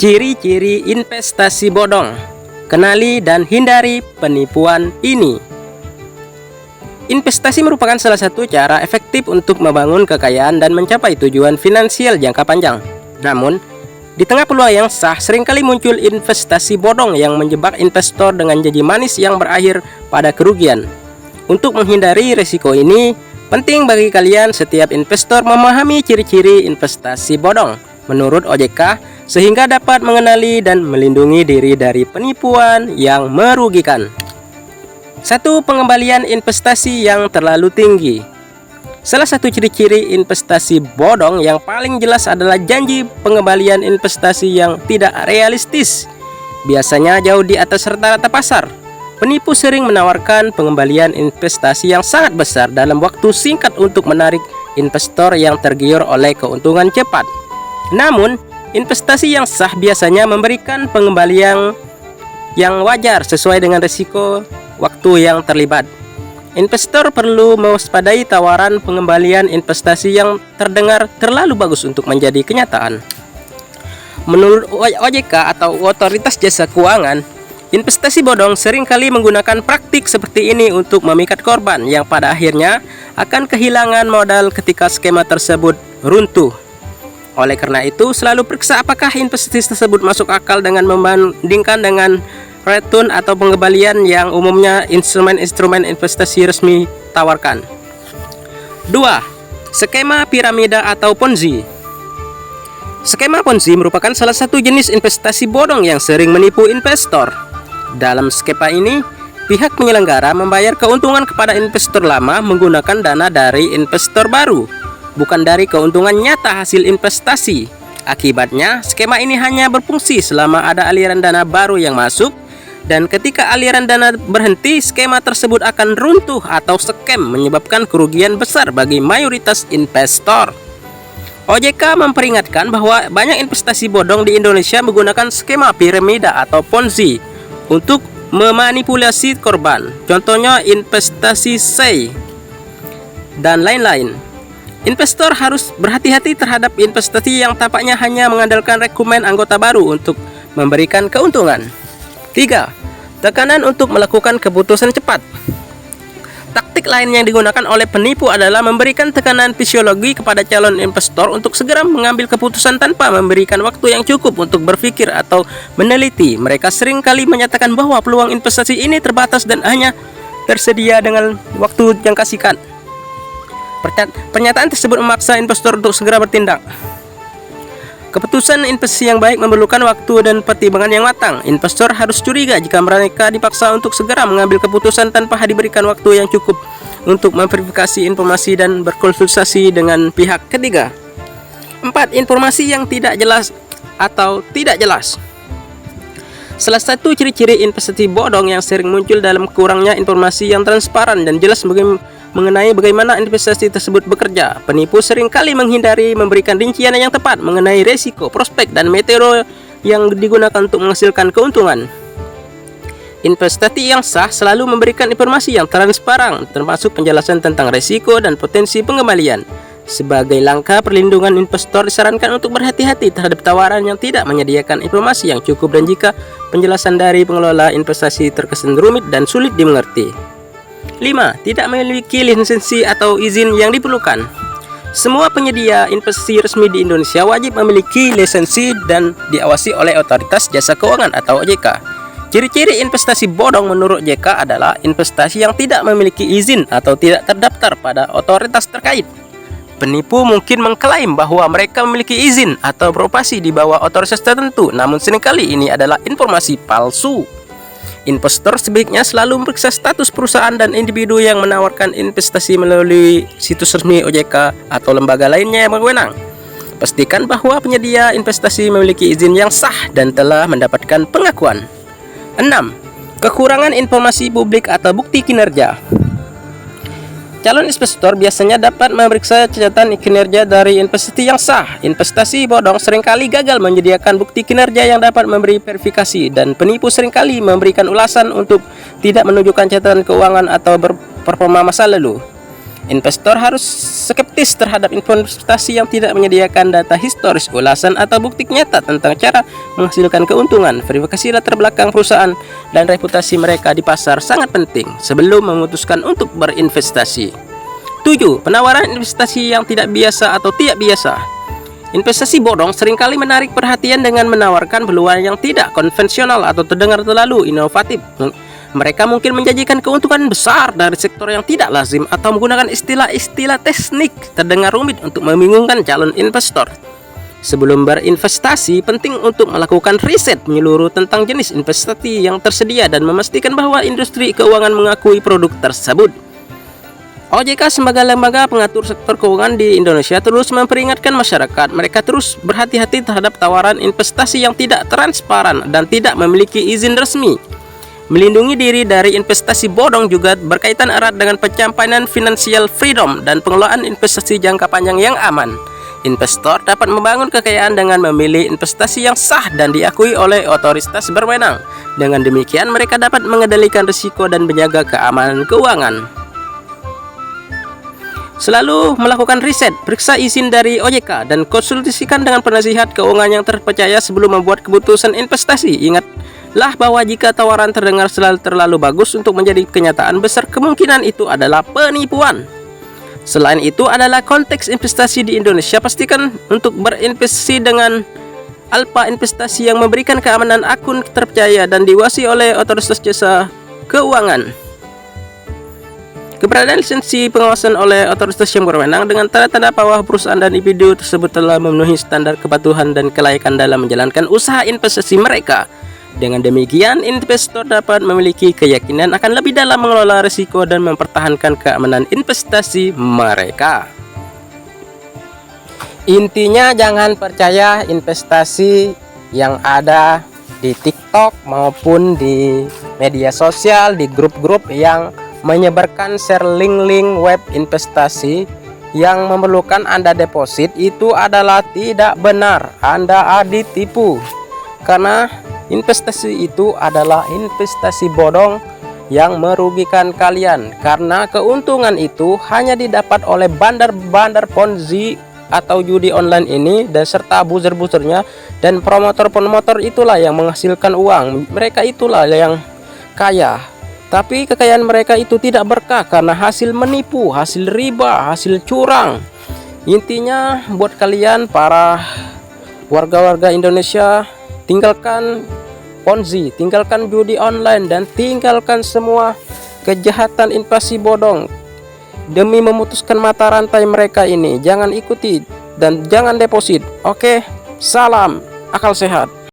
Ciri-ciri investasi bodong. Kenali dan hindari penipuan ini. Investasi merupakan salah satu cara efektif untuk membangun kekayaan dan mencapai tujuan finansial jangka panjang. Namun, di tengah peluang yang sah, seringkali muncul investasi bodong yang menjebak investor dengan janji manis yang berakhir pada kerugian. Untuk menghindari risiko ini, penting bagi kalian setiap investor memahami ciri-ciri investasi bodong menurut OJK, sehingga dapat mengenali dan melindungi diri dari penipuan yang merugikan. 1. Pengembalian investasi yang terlalu tinggi. Salah satu ciri-ciri investasi bodong yang paling jelas adalah janji pengembalian investasi yang tidak realistis, biasanya jauh di atas rata-rata pasar. Penipu sering menawarkan pengembalian investasi yang sangat besar dalam waktu singkat untuk menarik investor yang tergiur oleh keuntungan cepat. Namun, investasi yang sah biasanya memberikan pengembalian yang wajar sesuai dengan risiko waktu yang terlibat. Investor perlu mewaspadai tawaran pengembalian investasi yang terdengar terlalu bagus untuk menjadi kenyataan. Menurut OJK atau Otoritas Jasa Keuangan, investasi bodong seringkali menggunakan praktik seperti ini untuk memikat korban yang pada akhirnya akan kehilangan modal ketika skema tersebut runtuh. Oleh karena itu, selalu periksa apakah investasi tersebut masuk akal dengan membandingkan dengan return atau pengembalian yang umumnya instrumen-instrumen investasi resmi tawarkan. 2. Skema piramida atau Ponzi. Skema Ponzi merupakan salah satu jenis investasi bodong yang sering menipu investor. Dalam skema ini, pihak penyelenggara membayar keuntungan kepada investor lama menggunakan dana dari investor baru, bukan dari keuntungan nyata hasil investasi. Akibatnya, skema ini hanya berfungsi selama ada aliran dana baru yang masuk, dan ketika aliran dana berhenti, skema tersebut akan runtuh atau scam, menyebabkan kerugian besar bagi mayoritas investor. OJK memperingatkan bahwa banyak investasi bodong di Indonesia menggunakan skema piramida atau Ponzi untuk memanipulasi korban. Contohnya investasi SEI dan lain-lain. Investor harus berhati-hati terhadap investasi yang tampaknya hanya mengandalkan rekrutmen anggota baru untuk memberikan keuntungan. 3. Tekanan untuk melakukan keputusan cepat. Taktik lain yang digunakan oleh penipu adalah memberikan tekanan psikologi kepada calon investor untuk segera mengambil keputusan tanpa memberikan waktu yang cukup untuk berpikir atau meneliti. Mereka seringkali menyatakan bahwa peluang investasi ini terbatas dan hanya tersedia dengan waktu jangka singkat. Pernyataan tersebut memaksa investor untuk segera bertindak. Keputusan investasi yang baik memerlukan waktu dan pertimbangan yang matang. Investor harus curiga jika mereka dipaksa untuk segera mengambil keputusan tanpa diberikan waktu yang cukup untuk memverifikasi informasi dan berkonsultasi dengan pihak ketiga. 4. Informasi yang tidak jelas atau tidak jelas. Salah satu ciri-ciri investasi bodong yang sering muncul dalam kurangnya informasi yang transparan dan jelas mengenai bagaimana investasi tersebut bekerja. Penipu seringkali menghindari memberikan rincian yang tepat mengenai risiko, prospek, dan metode yang digunakan untuk menghasilkan keuntungan. Investasi yang sah selalu memberikan informasi yang transparan, termasuk penjelasan tentang risiko dan potensi pengembalian. Sebagai langkah perlindungan, investor disarankan untuk berhati-hati terhadap tawaran yang tidak menyediakan informasi yang cukup dan jika penjelasan dari pengelola investasi terkesan rumit dan sulit dimengerti. 5. Tidak memiliki lisensi atau izin yang diperlukan. Semua penyedia investasi resmi di Indonesia wajib memiliki lisensi dan diawasi oleh Otoritas Jasa Keuangan atau OJK. Ciri-ciri investasi bodong menurut OJK adalah investasi yang tidak memiliki izin atau tidak terdaftar pada otoritas terkait. Penipu mungkin mengklaim bahwa mereka memiliki izin atau beroperasi di bawah otoritas tertentu, namun seringkali ini adalah informasi palsu. Investor sebaiknya selalu memeriksa status perusahaan dan individu yang menawarkan investasi melalui situs resmi OJK atau lembaga lainnya yang berwenang. Pastikan bahwa penyedia investasi memiliki izin yang sah dan telah mendapatkan pengakuan. 6. Kekurangan informasi publik atau bukti kinerja. Calon investor biasanya dapat memeriksa catatan kinerja dari investasi yang sah. Investasi bodong seringkali gagal menyediakan bukti kinerja yang dapat memberi verifikasi, dan penipu seringkali memberikan ulasan untuk tidak menunjukkan catatan keuangan atau performa masa lalu. Investor harus skeptis terhadap investasi yang tidak menyediakan data historis, ulasan, atau bukti nyata tentang cara menghasilkan keuntungan. Verifikasi latar belakang perusahaan dan reputasi mereka di pasar sangat penting sebelum memutuskan untuk berinvestasi. 7. Penawaran investasi yang tidak biasa atau tidak biasa. Investasi bodong seringkali menarik perhatian dengan menawarkan peluang yang tidak konvensional atau terdengar terlalu inovatif. Mereka mungkin menjanjikan keuntungan besar dari sektor yang tidak lazim atau menggunakan istilah-istilah teknik terdengar rumit untuk membingungkan calon investor. Sebelum berinvestasi, penting untuk melakukan riset menyeluruh tentang jenis investasi yang tersedia dan memastikan bahwa industri keuangan mengakui produk tersebut. OJK sebagai lembaga pengatur sektor keuangan di Indonesia terus memperingatkan masyarakat mereka terus berhati-hati terhadap tawaran investasi yang tidak transparan dan tidak memiliki izin resmi. Melindungi diri dari investasi bodong juga berkaitan erat dengan pencapaian financial freedom dan pengelolaan investasi jangka panjang yang aman. Investor dapat membangun kekayaan dengan memilih investasi yang sah dan diakui oleh otoritas berwenang. Dengan demikian, mereka dapat mengendalikan risiko dan menjaga keamanan keuangan. Selalu melakukan riset, periksa izin dari OJK, dan konsultasikan dengan penasihat keuangan yang terpercaya sebelum membuat keputusan investasi. Ingatlah bahwa jika tawaran terdengar terlalu bagus untuk menjadi kenyataan, besar kemungkinan itu adalah penipuan. Selain itu adalah konteks investasi di Indonesia, pastikan untuk berinvestasi dengan alfa investasi yang memberikan keamanan akun terpercaya dan diawasi oleh otoritas jasa keuangan. Keberadaan lisensi pengawasan oleh otoritas yang berwenang dengan tanda-tanda bahwa perusahaan dan individu tersebut telah memenuhi standar kepatuhan dan kelayakan dalam menjalankan usaha investasi mereka. Dengan demikian, investor dapat memiliki keyakinan akan lebih dalam mengelola risiko dan mempertahankan keamanan investasi mereka. Intinya, jangan percaya investasi yang ada di TikTok maupun di media sosial, di grup-grup yang menyebarkan share link-link web investasi yang memerlukan Anda deposit. Itu adalah tidak benar. Anda ditipu, karena investasi itu adalah investasi bodong yang merugikan kalian, karena keuntungan itu hanya didapat oleh bandar-bandar Ponzi atau judi online ini dan serta buzzer-buzzernya, dan promotor-promotor itulah yang menghasilkan uang. Mereka itulah yang kaya, tapi kekayaan mereka itu tidak berkah karena hasil menipu, hasil riba, hasil curang. Intinya buat kalian para warga-warga Indonesia, tinggalkan Ponzi, tinggalkan judi online, dan tinggalkan semua kejahatan investasi bodong demi memutuskan mata rantai mereka ini. Jangan ikuti dan jangan deposit. Oke, salam akal sehat.